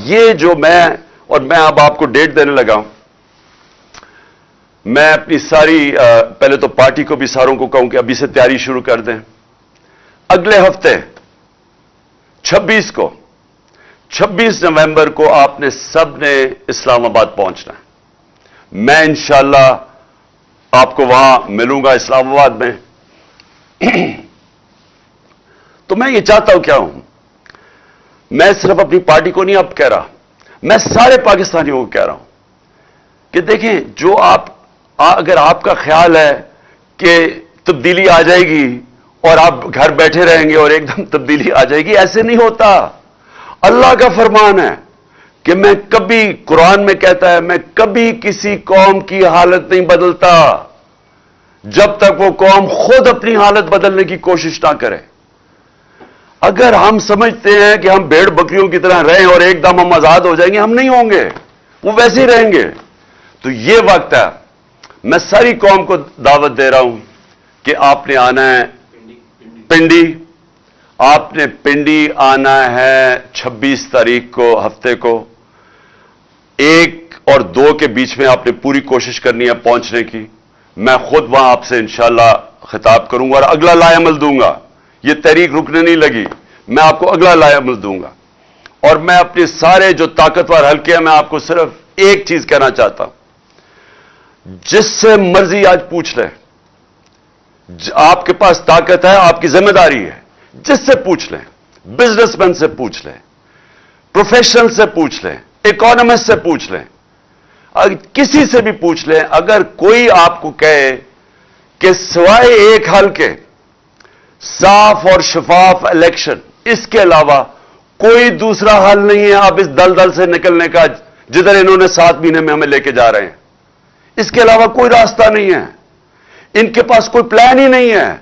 یہ جو میں اب آپ کو ڈیٹ دینے لگا ہوں. میں اپنی ساری پہلے تو پارٹی کو بھی ساروں کو کہوں کہ ابھی سے تیاری شروع کر دیں. اگلے ہفتے 26 نومبر کو آپ نے سب نے اسلام آباد پہنچنا ہے. میں انشاءاللہ آپ کو وہاں ملوں گا اسلام آباد میں. تو میں یہ چاہتا ہوں کیا ہوں، میں صرف اپنی پارٹی کو نہیں اب کہہ رہا، میں سارے پاکستانیوں کو کہہ رہا ہوں کہ دیکھیں، جو اگر آپ کا خیال ہے کہ تبدیلی آ جائے گی اور آپ گھر بیٹھے رہیں گے اور ایک دم تبدیلی آ جائے گی، ایسے نہیں ہوتا. اللہ کا فرمان ہے کہ میں کبھی، قرآن میں کہتا ہے، میں کبھی کسی قوم کی حالت نہیں بدلتا جب تک وہ قوم خود اپنی حالت بدلنے کی کوشش نہ کرے. اگر ہم سمجھتے ہیں کہ ہم بھیڑ بکریوں کی طرح رہیں اور ایک دم ہم آزاد ہو جائیں گے، ہم نہیں ہوں گے، وہ ویسے ہی رہیں گے. تو یہ وقت ہے. میں ساری قوم کو دعوت دے رہا ہوں کہ آپ نے آنا ہے پنڈی. آپ نے پنڈی آنا ہے 26 تاریخ کو، ہفتے کو. 1 اور 2 کے بیچ میں آپ نے پوری کوشش کرنی ہے پہنچنے کی. میں خود وہاں آپ سے انشاءاللہ خطاب کروں گا اور اگلا لائے عمل دوں گا. یہ تحریک رکنے نہیں لگی، میں آپ کو اگلا لائے عمل دوں گا. اور میں اپنے سارے جو طاقتور حلقے ہیں، میں آپ کو صرف ایک چیز کہنا چاہتا ہوں، جس سے مرضی آج پوچھ لیں، آپ کے پاس طاقت ہے، آپ کی ذمہ داری ہے، جس سے پوچھ لیں، بزنس مین سے پوچھ لیں، پروفیشنل سے پوچھ لیں، اکانومسٹ سے پوچھ لیں، کسی سے بھی پوچھ لیں. اگر کوئی آپ کو کہے کہ سوائے ایک حل کے، صاف اور شفاف الیکشن، اس کے علاوہ کوئی دوسرا حل نہیں ہے اب اس دلدل سے نکلنے کا جدھر انہوں نے 7 مہینے میں ہمیں لے کے جا رہے ہیں، اس کے علاوہ کوئی راستہ نہیں ہے. ان کے پاس کوئی پلان ہی نہیں ہے.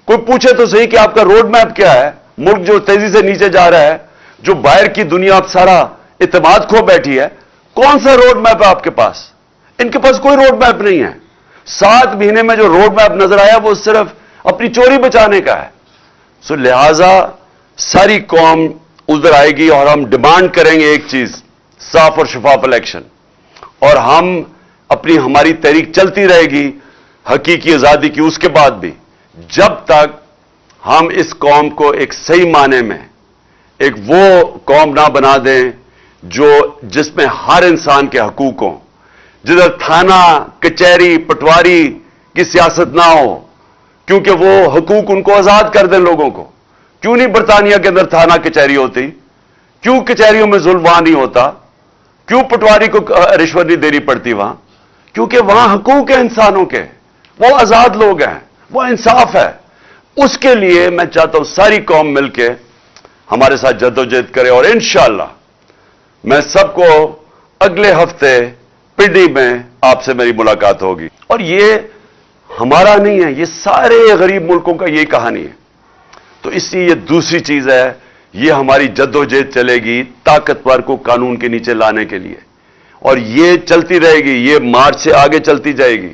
کوئی پوچھے تو صحیح کہ آپ کا روڈ میپ کیا ہے؟ ملک جو تیزی سے نیچے جا رہا ہے، جو باہر کی دنیا اب سارا اعتماد کھو بیٹھی ہے، کون سا روڈ میپ ہے آپ کے پاس؟ ان کے پاس کوئی روڈ میپ نہیں ہے. 7 مہینے میں جو روڈ میپ نظر آیا وہ صرف اپنی چوری بچانے کا ہے. سو لہذا ساری قوم ادھر آئے گی اور ہم ڈیمانڈ کریں گے ایک چیز، صاف اور شفاف الیکشن. اور ہماری تحریک چلتی رہے گی حقیقی آزادی کی اس کے بعد بھی، جب تک ہم اس قوم کو ایک صحیح معنی میں ایک وہ قوم نہ بنا دیں جس میں ہر انسان کے حقوق ہوں، جدھر تھانہ، کچہری، پٹواری کی سیاست نہ ہو. کیونکہ وہ حقوق ان کو آزاد کر دیں لوگوں کو. کیوں نہیں برطانیہ کے اندر تھانہ کچہری ہوتی؟ کیوں کچہریوں میں ظلم وہاں نہیں ہوتا؟ کیوں پٹواری کو رشوت نہیں دینی پڑتی وہاں؟ کیونکہ وہاں حقوق ہیں انسانوں کے، وہ آزاد لوگ ہیں، وہ انصاف ہے. اس کے لیے میں چاہتا ہوں ساری قوم مل کے ہمارے ساتھ جدوجہد کرے. اور انشاءاللہ میں سب کو اگلے ہفتے پنڈی میں آپ سے میری ملاقات ہوگی. اور یہ ہمارا نہیں ہے، یہ سارے غریب ملکوں کا یہ کہانی ہے. تو اس لیے یہ دوسری چیز ہے، یہ ہماری جدوجہد چلے گی طاقتور کو قانون کے نیچے لانے کے لیے. اور یہ چلتی رہے گی، یہ مارچ سے آگے چلتی جائے گی.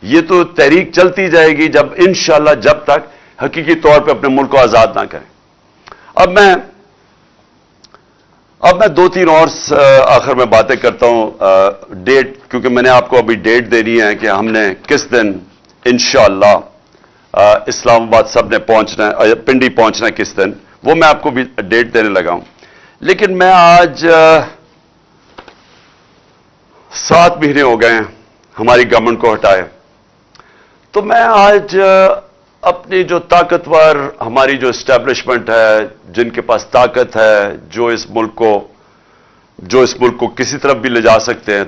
یہ تو تحریک چلتی جائے گی جب انشاءاللہ جب تک حقیقی طور پہ اپنے ملک کو آزاد نہ کریں. اب میں 2-3 اور آخر میں باتیں کرتا ہوں. ڈیٹ، کیونکہ میں نے آپ کو ابھی ڈیٹ دینی ہے کہ ہم نے کس دن انشاءاللہ اسلام آباد سب نے پہنچنا ہے، پنڈی پہنچنا ہے کس دن، وہ میں آپ کو بھی ڈیٹ دینے لگا ہوں. لیکن میں آج 7 مہینے ہو گئے ہیں ہماری گورنمنٹ کو ہٹائے. تو میں آج اپنی جو طاقتور ہماری جو اسٹیبلشمنٹ ہے، جن کے پاس طاقت ہے، جو اس ملک کو کسی طرف بھی لے جا سکتے ہیں،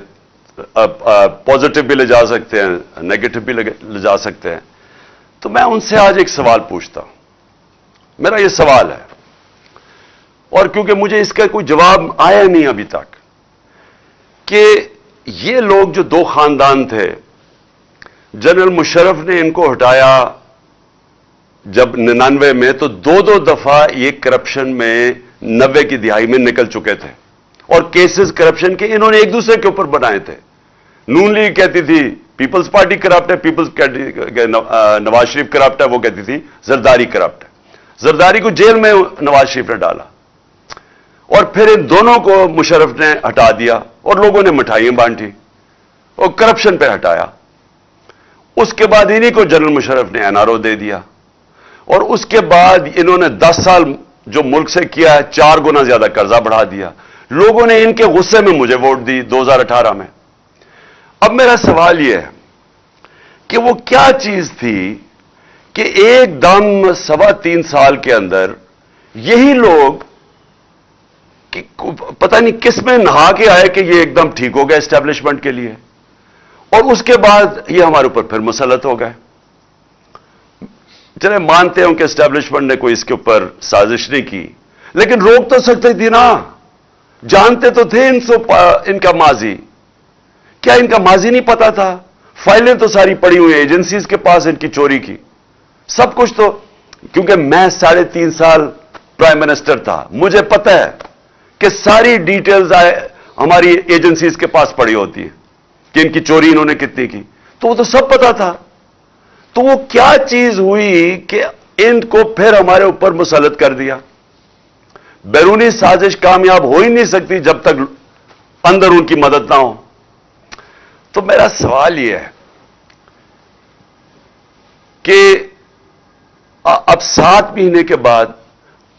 پازیٹو بھی لے جا سکتے ہیں، نیگیٹو بھی لے جا سکتے ہیں، تو میں ان سے آج ایک سوال پوچھتا ہوں. میرا یہ سوال ہے، اور کیونکہ مجھے اس کا کوئی جواب آیا نہیں ابھی تک، کہ یہ لوگ جو 2 خاندان تھے، جنرل مشرف نے ان کو ہٹایا جب 99 میں، تو 2 دفعہ یہ کرپشن میں 90 کی دہائی میں نکل چکے تھے. اور کیسز کرپشن کے انہوں نے ایک دوسرے کے اوپر بنائے تھے. نون لیگ کہتی تھی پیپلز پارٹی کرپٹ ہے، نواز شریف کرپٹ ہے، وہ کہتی تھی زرداری کرپٹ ہے. زرداری کو جیل میں نواز شریف نے ڈالا. اور پھر ان دونوں کو مشرف نے ہٹا دیا اور لوگوں نے مٹھائیاں بانٹی اور کرپشن پہ ہٹایا. اس کے بعد انہی کو جنرل مشرف نے NRO دے دیا اور اس کے بعد انہوں نے 10 سال جو ملک سے کیا ہے 4 گنا زیادہ قرضہ بڑھا دیا. لوگوں نے ان کے غصے میں مجھے ووٹ دی 2018 میں. اب میرا سوال یہ ہے کہ وہ کیا چیز تھی کہ ایک دم 3.25 سال کے اندر یہی لوگ پتہ نہیں کس میں نہا کے آئے کہ یہ ایک دم ٹھیک ہو گیا اسٹیبلشمنٹ کے لیے, اور اس کے بعد یہ ہمارے اوپر پھر مسلط ہو گئے. چلے مانتے ہوں کہ اسٹیبلشمنٹ نے کوئی اس کے اوپر سازش نہیں کی, لیکن روک تو سکتے تھی نا. جانتے تو تھے ان کا ماضی. کیا ان کا ماضی نہیں پتا تھا؟ فائلیں تو ساری پڑی ہوئی ہیں ایجنسیز کے پاس ان کی چوری کی, سب کچھ. تو کیونکہ میں 3.5 سال پرائم منسٹر تھا, مجھے پتا ہے کہ ساری ڈیٹیلز ہماری ایجنسیز کے پاس پڑی ہوتی ہیں کہ ان کی چوری انہوں نے کتنی کی, تو وہ تو سب پتا تھا. تو وہ کیا چیز ہوئی کہ ان کو پھر ہمارے اوپر مسلط کر دیا؟ بیرونی سازش کامیاب ہو ہی نہیں سکتی جب تک اندر ان کی مدد نہ ہو. تو میرا سوال یہ ہے کہ اب 7 مہینے کے بعد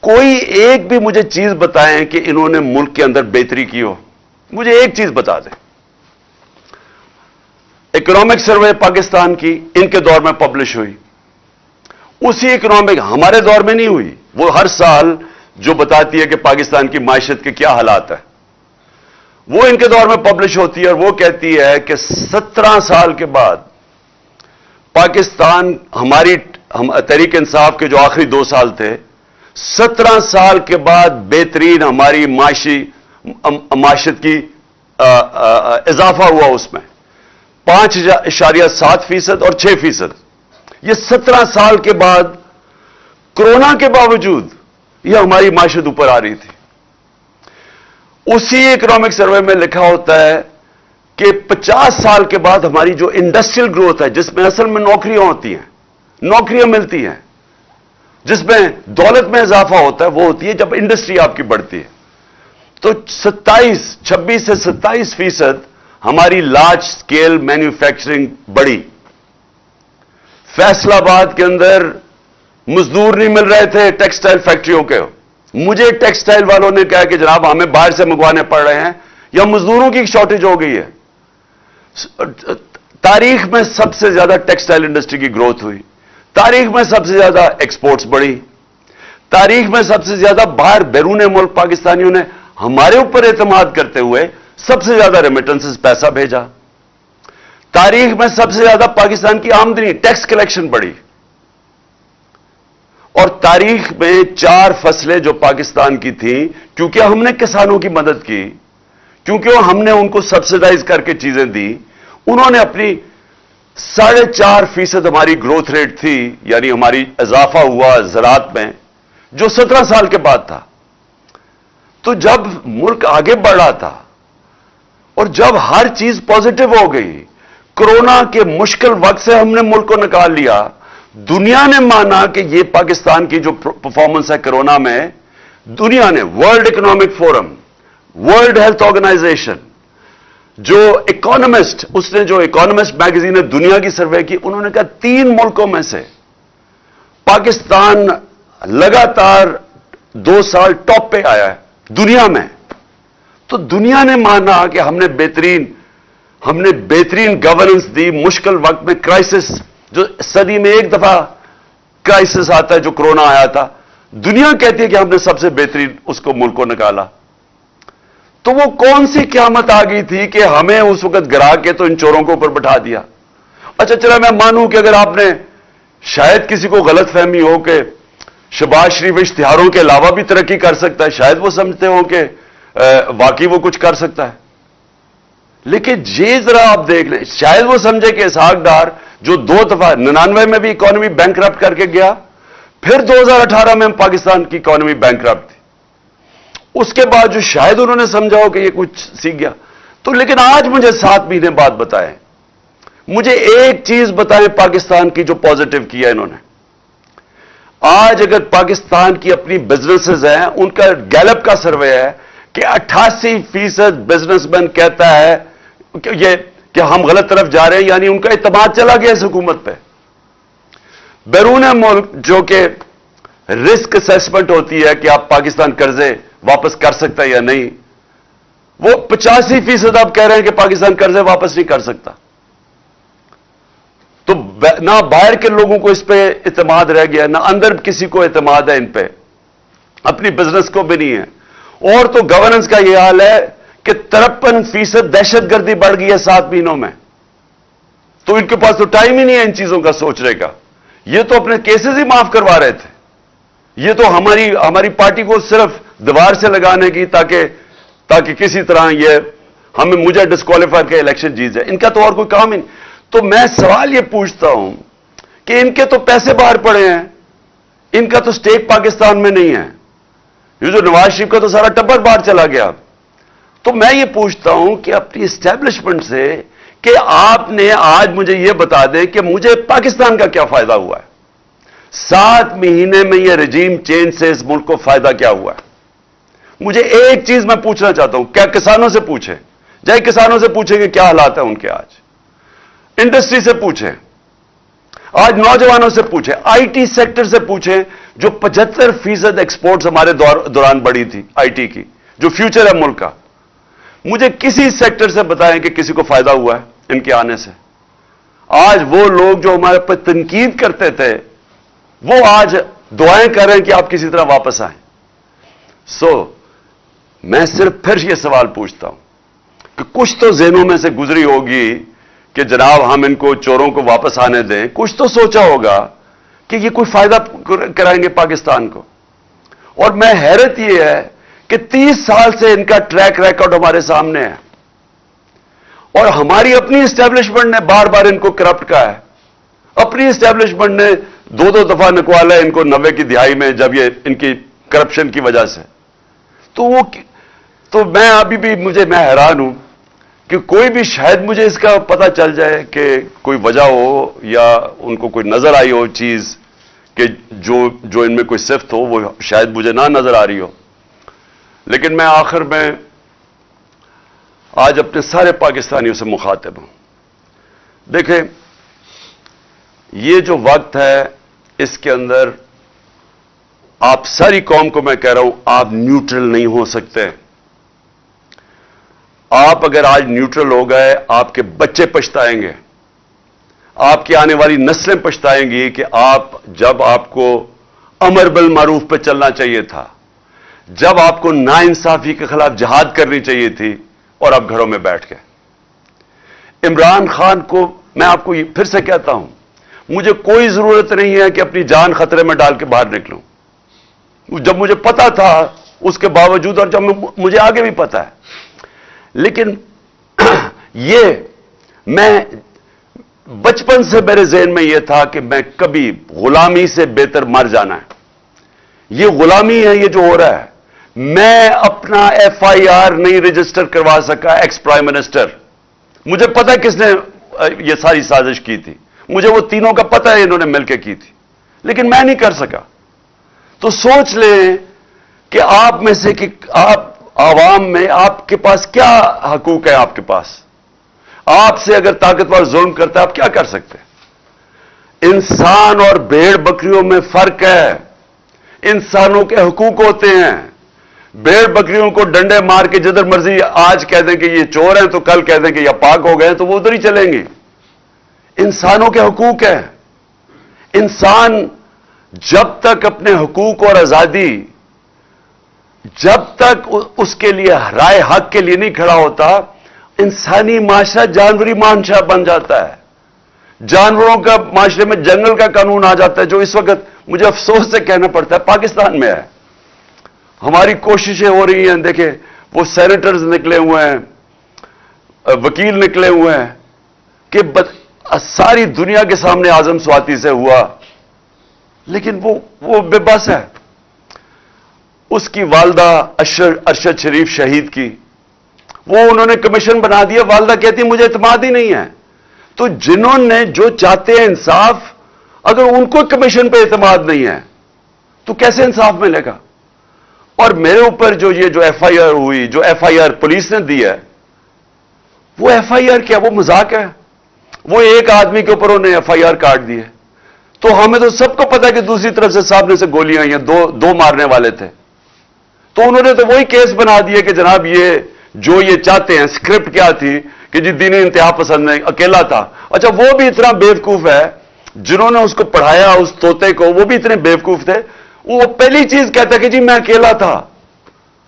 کوئی ایک بھی مجھے چیز بتائیں کہ انہوں نے ملک کے اندر بہتری کی ہو. مجھے ایک چیز بتا دیں. اکنامک سروے پاکستان کی ان کے دور میں پبلش ہوئی, اسی اکنامک ہمارے دور میں نہیں ہوئی. وہ ہر سال جو بتاتی ہے کہ پاکستان کی معیشت کے کیا حالات ہیں, وہ ان کے دور میں پبلش ہوتی ہے, اور وہ کہتی ہے کہ 17 سال کے بعد پاکستان ہماری تحریک انصاف کے جو آخری 2 سال تھے, 17 سال کے بعد بہترین ہماری معیشت کی اضافہ ہوا. اس میں 5.7% اور 6%. یہ 17 سال کے بعد کورونا کے باوجود یہ ہماری معیشت اوپر آ رہی تھی. اسی اکنامک سروے میں لکھا ہوتا ہے کہ 50 سال کے بعد ہماری جو انڈسٹریل گروتھ ہے, جس میں اصل میں نوکریاں ہوتی ہیں, نوکریاں ملتی ہیں, جس میں دولت میں اضافہ ہوتا ہے, وہ ہوتی ہے جب انڈسٹری آپ کی بڑھتی ہے. تو 26 سے 27% ہماری لارج سکیل مینوفیکچرنگ بڑی. فیصل آباد کے اندر مزدور نہیں مل رہے تھے ٹیکسٹائل فیکٹریوں کے. مجھے ٹیکسٹائل والوں نے کہا کہ جناب ہمیں باہر سے منگوانے پڑ رہے ہیں یا مزدوروں کی شارٹیج ہو گئی ہے. تاریخ میں سب سے زیادہ ٹیکسٹائل انڈسٹری کی گروتھ ہوئی, تاریخ میں سب سے زیادہ ایکسپورٹس بڑھی, تاریخ میں سب سے زیادہ باہر بیرون ملک پاکستانیوں نے ہمارے اوپر اعتماد کرتے ہوئے سب سے زیادہ ریمیٹنسز پیسہ بھیجا. تاریخ میں سب سے زیادہ پاکستان کی آمدنی ٹیکس کلیکشن بڑھی. اور تاریخ میں 4 فصلیں جو پاکستان کی تھیں, کیونکہ ہم نے کسانوں کی مدد کی, کیونکہ ہم نے ان کو سبسڈائز کر کے چیزیں دی, انہوں نے اپنی 4.5% ہماری گروتھ ریٹ تھی, یعنی ہماری اضافہ ہوا زراعت میں, جو 17 سال کے بعد تھا. تو جب ملک آگے بڑھ رہا تھا اور جب ہر چیز پازیٹو ہو گئی, کورونا کے مشکل وقت سے ہم نے ملک کو نکال لیا, دنیا نے مانا کہ یہ پاکستان کی جو پرفارمنس ہے کورونا میں, دنیا نے World Economic Forum, World Health Organization, جو اکانومسٹ, اس نے جو اکانومسٹ میگزین نے دنیا کی سروے کی, انہوں نے کہا 3 ملکوں میں سے پاکستان لگاتار 2 سال ٹاپ پہ آیا ہے دنیا میں. تو دنیا نے مانا کہ ہم نے بہترین گورننس دی مشکل وقت میں. کرائسس جو صدی میں ایک دفعہ کرائسس آتا ہے جو کورونا آیا تھا, دنیا کہتی ہے کہ ہم نے سب سے بہترین اس کو ملک کو نکالا. تو وہ کون سی قیامت آ گئی تھی کہ ہمیں اس وقت گرا کے تو ان چوروں کو اوپر بٹھا دیا. اچھا چلا میں مانوں کہ اگر آپ نے شاید کسی کو غلط فہمی ہو کہ شہباز شریف اشتہاروں کے علاوہ بھی ترقی کر سکتا ہے, شاید وہ سمجھتے ہو کہ واقعی وہ کچھ کر سکتا ہے. لیکن یہ ذرا آپ دیکھ لیں, شاید وہ سمجھے کہ اسحاق ڈار جو 2 دفعہ 99 میں بھی اکانومی بینکرپٹ کر کے گیا, پھر 2018 میں پاکستان کی اکانومی بینکرپٹ تھی, اس کے بعد جو شاید انہوں نے سمجھا ہو کہ یہ کچھ سیکھ گیا. تو لیکن آج مجھے 7 مہینے بعد بتائیں, مجھے ایک چیز بتائیں پاکستان کی جو پازیٹو کیا انہوں نے. آج اگر پاکستان کی اپنی بزنسز ہیں، ان کا گیلپ کا سروے ہے کہ 88% بزنس مین کہتا ہے کہ ہم غلط طرف جا رہے ہیں، یعنی ان کا اعتماد چلا گیا اس حکومت پہ. بیرون ملک جو کہ رسک اسیسمنٹ ہوتی ہے کہ آپ پاکستان قرضے واپس کر سکتا ہے یا نہیں، وہ 85% آپ کہہ رہے ہیں کہ پاکستان قرضے واپس نہیں کر سکتا. تو نہ باہر کے لوگوں کو اس پہ اعتماد رہ گیا، نہ اندر کسی کو اعتماد ہے ان پہ، اپنی بزنس کو بھی نہیں ہے. اور تو گورننس کا یہ حال ہے کہ 53% دہشت گردی بڑھ گئی ہے 7 مہینوں میں. تو ان کے پاس تو ٹائم ہی نہیں ہے ان چیزوں کا سوچنے کا. یہ تو اپنے کیسز ہی معاف کروا رہے تھے. یہ تو ہماری پارٹی کو صرف دیوار سے لگانے کی تاکہ کسی طرح یہ مجھے ڈسکوالیفائی کے الیکشن جیت جائے. ان کا تو اور کوئی کام ہی نہیں. تو میں سوال یہ پوچھتا ہوں کہ ان کے تو پیسے باہر پڑے ہیں، ان کا تو سٹیک پاکستان میں نہیں ہے. یہ جو نواز شریف کا تو سارا ٹبر باہر چلا گیا. تو میں یہ پوچھتا ہوں کہ اپنی اسٹیبلشمنٹ سے کہ آپ نے آج مجھے یہ بتا دیں کہ مجھے پاکستان کا کیا فائدہ ہوا ہے. 7 مہینے میں یہ رجیم چینج سے اس ملک کو فائدہ کیا ہوا ہے. مجھے ایک چیز میں پوچھنا چاہتا ہوں، کیا کسانوں سے پوچھیں، جائے کسانوں سے پوچھیں کہ کیا حالات ہیں ان کے، آج انڈسٹری سے پوچھیں، آج نوجوانوں سے پوچھیں، آئی ٹی سیکٹر سے پوچھیں جو 75% ایکسپورٹس ہمارے دوران بڑھی تھی آئی ٹی کی، جو فیوچر ہے ملک کا. مجھے کسی سیکٹر سے بتائیں کہ کسی کو فائدہ ہوا ہے ان کے آنے سے. آج وہ لوگ جو ہمارے پر تنقید کرتے تھے وہ آج دعائیں کر رہے ہیں کہ آپ کسی طرح واپس آئیں. میں صرف پھر یہ سوال پوچھتا ہوں کہ کچھ تو ذہنوں میں سے گزری ہوگی کہ جناب ہم ان کو چوروں کو واپس آنے دیں. کچھ تو سوچا ہوگا کہ یہ کوئی فائدہ کرائیں گے پاکستان کو. اور میں حیرت یہ ہے کہ 30 سال سے ان کا ٹریک ریکارڈ ہمارے سامنے ہے، اور ہماری اپنی اسٹیبلشمنٹ نے بار بار ان کو کرپٹ کہا ہے. اپنی اسٹیبلشمنٹ نے 2 دفعہ نکوالا ہے ان کو 90 کی دہائی میں، جب یہ ان کی کرپشن کی وجہ سے. تو میں ابھی بھی میں حیران ہوں کہ کوئی بھی شاید مجھے اس کا پتہ چل جائے کہ کوئی وجہ ہو یا ان کو کوئی نظر آئی ہو چیز کہ جو ان میں کوئی صفت ہو، وہ شاید مجھے نہ نظر آ رہی ہو. لیکن میں آخر میں آج اپنے سارے پاکستانیوں سے مخاطب ہوں. دیکھیں، یہ جو وقت ہے اس کے اندر آپ ساری قوم کو میں کہہ رہا ہوں، آپ نیوٹرل نہیں ہو سکتے. آپ اگر آج نیوٹرل ہو گئے، آپ کے بچے پچھتائیں گے، آپ کی آنے والی نسلیں پچھتائیں گی کہ جب آپ کو امر بالمعروف پہ چلنا چاہیے تھا، جب آپ کو ناانصافی کے خلاف جہاد کرنی چاہیے تھی، اور آپ گھروں میں بیٹھ گئے. عمران خان کو میں آپ کو پھر سے کہتا ہوں، مجھے کوئی ضرورت نہیں ہے کہ اپنی جان خطرے میں ڈال کے باہر نکلوں. جب مجھے پتا تھا اس کے باوجود، اور جب مجھے آگے بھی پتا ہے، لیکن یہ میں بچپن سے میرے ذہن میں یہ تھا کہ میں کبھی غلامی سے بہتر مر جانا ہے. یہ غلامی ہے یہ جو ہو رہا ہے. میں اپنا FIR نہیں رجسٹر کروا سکا ایکس پرائم منسٹر. مجھے پتا کس نے یہ ساری سازش کی تھی، مجھے وہ تینوں کا پتا ہے، انہوں نے مل کے کی تھی، لیکن میں نہیں کر سکا. تو سوچ لیں کہ آپ میں سے کہ آپ عوام میں آپ کے پاس کیا حقوق ہے. آپ کے پاس، آپ سے اگر طاقتور ظلم کرتا ہے آپ کیا کر سکتے ہیں؟ انسان اور بھیڑ بکریوں میں فرق ہے. انسانوں کے حقوق ہوتے ہیں. بھیڑ بکریوں کو ڈنڈے مار کے جدھر مرضی آج کہہ دیں کہ یہ چور ہیں، تو کل کہہ دیں کہ یہ پاک ہو گئے، تو وہ ادھر ہی چلیں گے. انسانوں کے حقوق ہیں. انسان جب تک اپنے حقوق اور آزادی، جب تک اس کے لیے رائے حق کے لیے نہیں کھڑا ہوتا، انسانی معاشرہ جانوری معاشرہ بن جاتا ہے. جانوروں کا معاشرے میں جنگل کا قانون آ جاتا ہے، جو اس وقت مجھے افسوس سے کہنا پڑتا ہے پاکستان میں ہے. ہماری کوششیں ہو رہی ہیں. دیکھیں، وہ سینیٹرز نکلے ہوئے ہیں، وکیل نکلے ہوئے ہیں کہ ساری دنیا کے سامنے اعظم سواتی سے ہوا، لیکن وہ بے بس ہے. اس کی والدہ ارشد شریف شہید کی، وہ انہوں نے کمیشن بنا دیا. والدہ کہتی مجھے اعتماد ہی نہیں ہے. تو جنہوں نے جو چاہتے ہیں انصاف، اگر ان کو کمیشن پہ اعتماد نہیں ہے تو کیسے انصاف ملے گا؟ اور میرے اوپر جو یہ جو ایف آئی آر ہوئی، جو ایف آئی آر پولیس نے دی ہے، وہ ایف آئی آر کیا؟ وہ مذاق ہے؟ وہ ایک آدمی کے اوپر انہوں نے ایف آئی آر کاٹ دی ہے. تو ہمیں تو سب کو پتا کہ دوسری طرف سے سامنے سے گولیاں آئی ہیں، دو مارنے والے تھے. تو انہوں نے تو وہی کیس بنا دیے کہ جناب یہ چاہتے ہیں. اسکرپٹ کیا تھی کہ جی دینی انتہا پسند نہیں، اکیلا تھا. اچھا وہ بھی اتنا بیوقوف ہے، جنہوں نے اس کو پڑھایا اس طوطے کو، وہ بھی اتنے بیوقوف تھے. وہ پہلی چیز کہتا ہے کہ جی میں اکیلا تھا.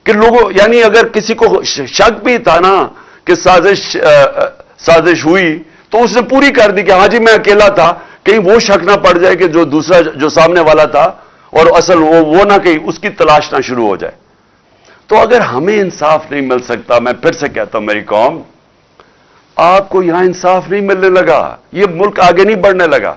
کہ لوگوں یعنی اگر کسی کو شک بھی تھا نا کہ سازش ہوئی تو اس نے پوری کر دی کہ ہاں جی میں اکیلا تھا، کہیں وہ شک نہ پڑ جائے کہ جو دوسرا جو سامنے والا تھا اور اصل وہ نہ کہیں اس کی تلاش نہ شروع ہو جائے. تو اگر ہمیں انصاف نہیں مل سکتا، میں پھر سے کہتا ہوں میری قوم، آپ کو یہاں انصاف نہیں ملنے لگا، یہ ملک آگے نہیں بڑھنے لگا.